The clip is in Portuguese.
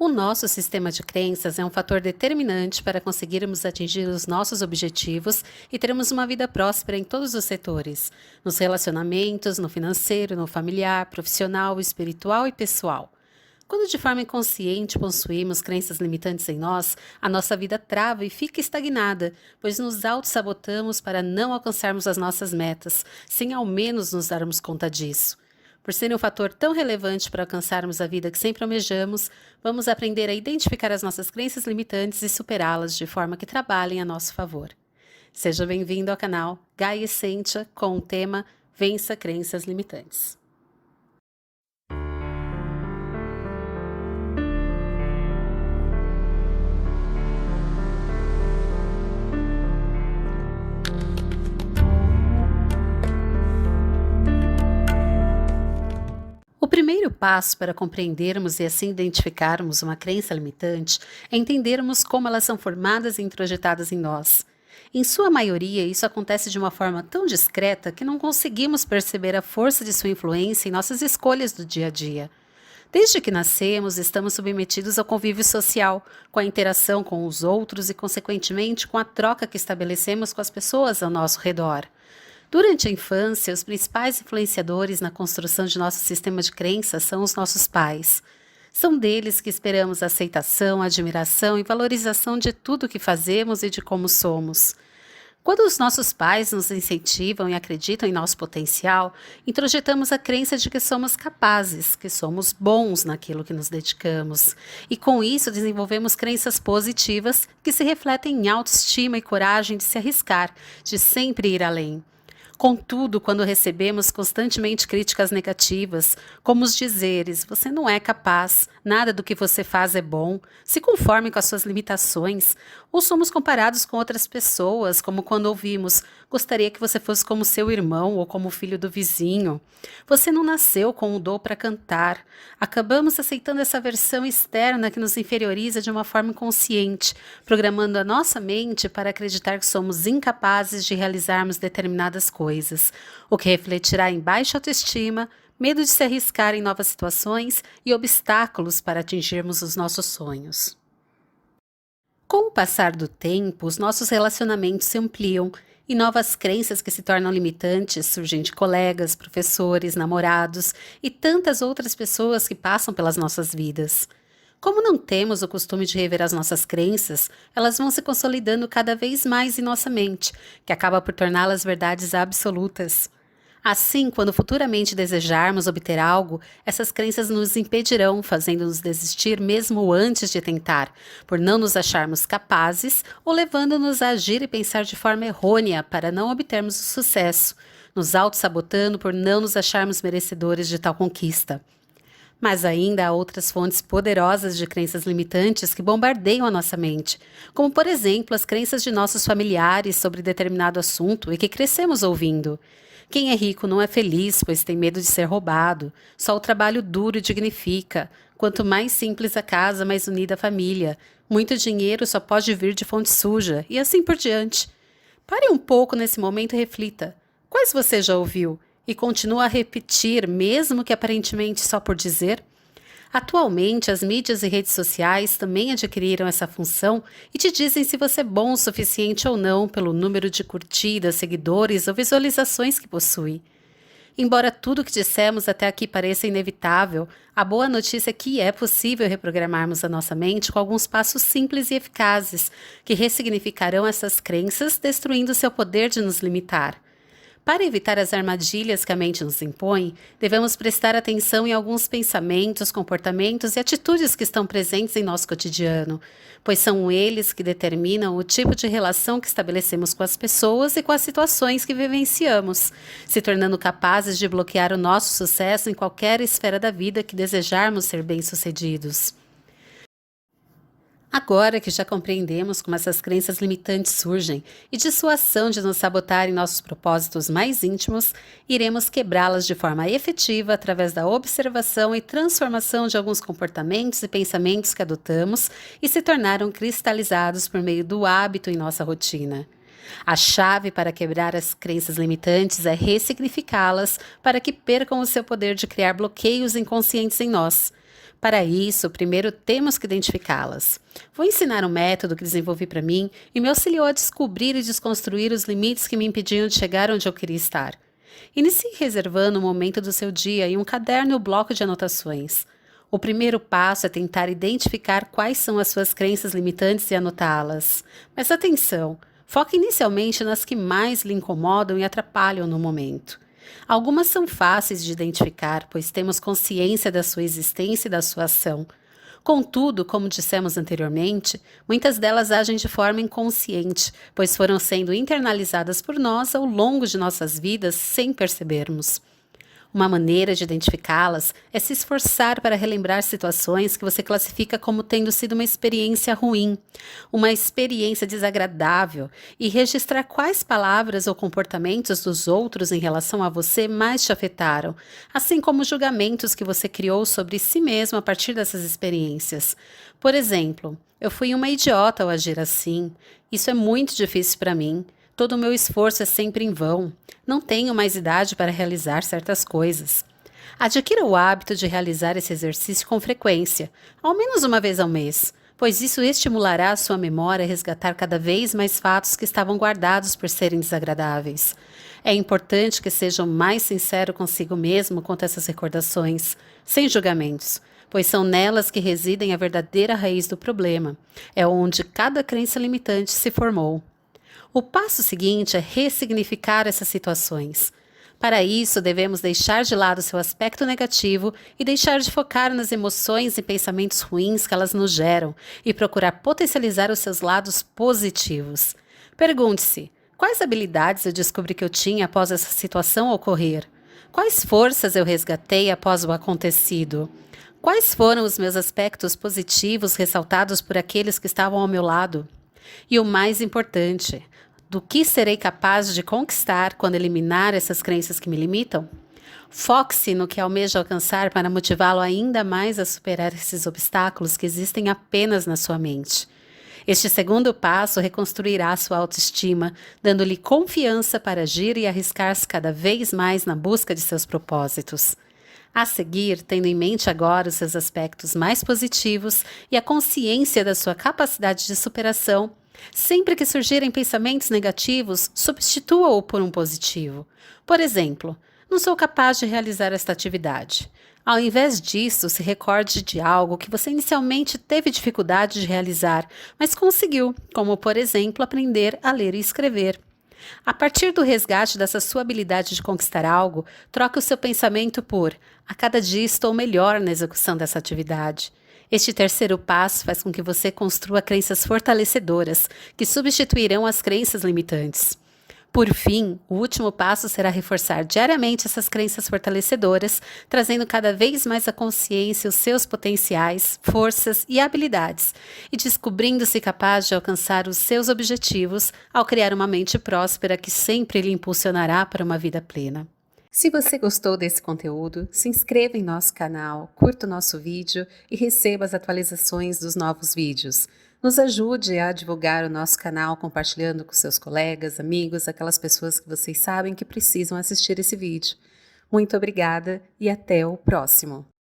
O nosso sistema de crenças é um fator determinante para conseguirmos atingir os nossos objetivos e termos uma vida próspera em todos os setores, nos relacionamentos, no financeiro, no familiar, profissional, espiritual e pessoal. Quando de forma inconsciente possuímos crenças limitantes em nós, a nossa vida trava e fica estagnada, pois nos auto-sabotamos para não alcançarmos as nossas metas, sem ao menos nos darmos conta disso. Por ser um fator tão relevante para alcançarmos a vida que sempre almejamos, vamos aprender a identificar as nossas crenças limitantes e superá-las de forma que trabalhem a nosso favor. Seja bem-vindo ao canal Gaia Essentia com o tema Vença Crenças Limitantes. O primeiro passo para compreendermos e assim identificarmos uma crença limitante é entendermos como elas são formadas e introjetadas em nós. Em sua maioria, isso acontece de uma forma tão discreta que não conseguimos perceber a força de sua influência em nossas escolhas do dia a dia. Desde que nascemos, estamos submetidos ao convívio social, com a interação com os outros e, consequentemente, com a troca que estabelecemos com as pessoas ao nosso redor. Durante a infância, os principais influenciadores na construção de nosso sistema de crenças são os nossos pais. São deles que esperamos aceitação, admiração e valorização de tudo o que fazemos e de como somos. Quando os nossos pais nos incentivam e acreditam em nosso potencial, introjetamos a crença de que somos capazes, que somos bons naquilo que nos dedicamos. E com isso desenvolvemos crenças positivas que se refletem em autoestima e coragem de se arriscar, de sempre ir além. Contudo, quando recebemos constantemente críticas negativas, como os dizeres, você não é capaz, nada do que você faz é bom, se conforme com as suas limitações, ou somos comparados com outras pessoas, como quando ouvimos, gostaria que você fosse como seu irmão ou como o filho do vizinho. Você não nasceu com o dom para cantar. Acabamos aceitando essa versão externa que nos inferioriza de uma forma inconsciente, programando a nossa mente para acreditar que somos incapazes de realizarmos determinadas coisas, o que refletirá em baixa autoestima, medo de se arriscar em novas situações e obstáculos para atingirmos os nossos sonhos. Com o passar do tempo, os nossos relacionamentos se ampliam e novas crenças que se tornam limitantes surgem de colegas, professores, namorados e tantas outras pessoas que passam pelas nossas vidas. Como não temos o costume de rever as nossas crenças, elas vão se consolidando cada vez mais em nossa mente, que acaba por torná-las verdades absolutas. Assim, quando futuramente desejarmos obter algo, essas crenças nos impedirão, fazendo-nos desistir mesmo antes de tentar, por não nos acharmos capazes ou levando-nos a agir e pensar de forma errônea para não obtermos o sucesso, nos auto-sabotando por não nos acharmos merecedores de tal conquista. Mas ainda há outras fontes poderosas de crenças limitantes que bombardeiam a nossa mente, como por exemplo as crenças de nossos familiares sobre determinado assunto e que crescemos ouvindo. Quem é rico não é feliz, pois tem medo de ser roubado. Só o trabalho duro dignifica. Quanto mais simples a casa, mais unida a família. Muito dinheiro só pode vir de fonte suja, e assim por diante. Pare um pouco nesse momento e reflita. Quais você já ouviu? E continua a repetir, mesmo que aparentemente só por dizer? Atualmente, as mídias e redes sociais também adquiriram essa função e te dizem se você é bom o suficiente ou não pelo número de curtidas, seguidores ou visualizações que possui. Embora tudo que dissemos até aqui pareça inevitável, a boa notícia é que é possível reprogramarmos a nossa mente com alguns passos simples e eficazes, que ressignificarão essas crenças, destruindo seu poder de nos limitar. Para evitar as armadilhas que a mente nos impõe, devemos prestar atenção em alguns pensamentos, comportamentos e atitudes que estão presentes em nosso cotidiano, pois são eles que determinam o tipo de relação que estabelecemos com as pessoas e com as situações que vivenciamos, se tornando capazes de bloquear o nosso sucesso em qualquer esfera da vida que desejarmos ser bem-sucedidos. Agora que já compreendemos como essas crenças limitantes surgem e de sua ação de nos sabotar em nossos propósitos mais íntimos, iremos quebrá-las de forma efetiva através da observação e transformação de alguns comportamentos e pensamentos que adotamos e se tornaram cristalizados por meio do hábito em nossa rotina. A chave para quebrar as crenças limitantes é ressignificá-las para que percam o seu poder de criar bloqueios inconscientes em nós. Para isso, primeiro temos que identificá-las. Vou ensinar um método que desenvolvi para mim e me auxiliou a descobrir e desconstruir os limites que me impediam de chegar onde eu queria estar. Inicie reservando um momento do seu dia em um caderno e um bloco de anotações. O primeiro passo é tentar identificar quais são as suas crenças limitantes e anotá-las. Mas atenção, foque inicialmente nas que mais lhe incomodam e atrapalham no momento. Algumas são fáceis de identificar, pois temos consciência da sua existência e da sua ação. Contudo, como dissemos anteriormente, muitas delas agem de forma inconsciente, pois foram sendo internalizadas por nós ao longo de nossas vidas sem percebermos. Uma maneira de identificá-las é se esforçar para relembrar situações que você classifica como tendo sido uma experiência ruim, uma experiência desagradável, e registrar quais palavras ou comportamentos dos outros em relação a você mais te afetaram, assim como julgamentos que você criou sobre si mesmo a partir dessas experiências. Por exemplo, eu fui uma idiota ao agir assim. Isso é muito difícil para mim. Todo o meu esforço é sempre em vão. Não tenho mais idade para realizar certas coisas. Adquira o hábito de realizar esse exercício com frequência, ao menos uma vez ao mês, pois isso estimulará a sua memória a resgatar cada vez mais fatos que estavam guardados por serem desagradáveis. É importante que seja o mais sincero consigo mesmo quanto a essas recordações, sem julgamentos, pois são nelas que residem a verdadeira raiz do problema. É onde cada crença limitante se formou. O passo seguinte é ressignificar essas situações. Para isso, devemos deixar de lado seu aspecto negativo e deixar de focar nas emoções e pensamentos ruins que elas nos geram e procurar potencializar os seus lados positivos. Pergunte-se: quais habilidades eu descobri que eu tinha após essa situação ocorrer? Quais forças eu resgatei após o acontecido? Quais foram os meus aspectos positivos ressaltados por aqueles que estavam ao meu lado? E o mais importante, do que serei capaz de conquistar quando eliminar essas crenças que me limitam? Foque-se no que almeja alcançar para motivá-lo ainda mais a superar esses obstáculos que existem apenas na sua mente. Este segundo passo reconstruirá sua autoestima, dando-lhe confiança para agir e arriscar-se cada vez mais na busca de seus propósitos. A seguir, tendo em mente agora os seus aspectos mais positivos e a consciência da sua capacidade de superação, sempre que surgirem pensamentos negativos, substitua-o por um positivo. Por exemplo, não sou capaz de realizar esta atividade. Ao invés disso, se recorde de algo que você inicialmente teve dificuldade de realizar, mas conseguiu, como, por exemplo, aprender a ler e escrever. A partir do resgate dessa sua habilidade de conquistar algo, troque o seu pensamento por: a cada dia estou melhor na execução dessa atividade. Este terceiro passo faz com que você construa crenças fortalecedoras, que substituirão as crenças limitantes. Por fim, o último passo será reforçar diariamente essas crenças fortalecedoras, trazendo cada vez mais à consciência os seus potenciais, forças e habilidades, e descobrindo-se capaz de alcançar os seus objetivos ao criar uma mente próspera que sempre lhe impulsionará para uma vida plena. Se você gostou desse conteúdo, se inscreva em nosso canal, curta o nosso vídeo e receba as atualizações dos novos vídeos. Nos ajude a divulgar o nosso canal compartilhando com seus colegas, amigos, aquelas pessoas que vocês sabem que precisam assistir esse vídeo. Muito obrigada e até o próximo!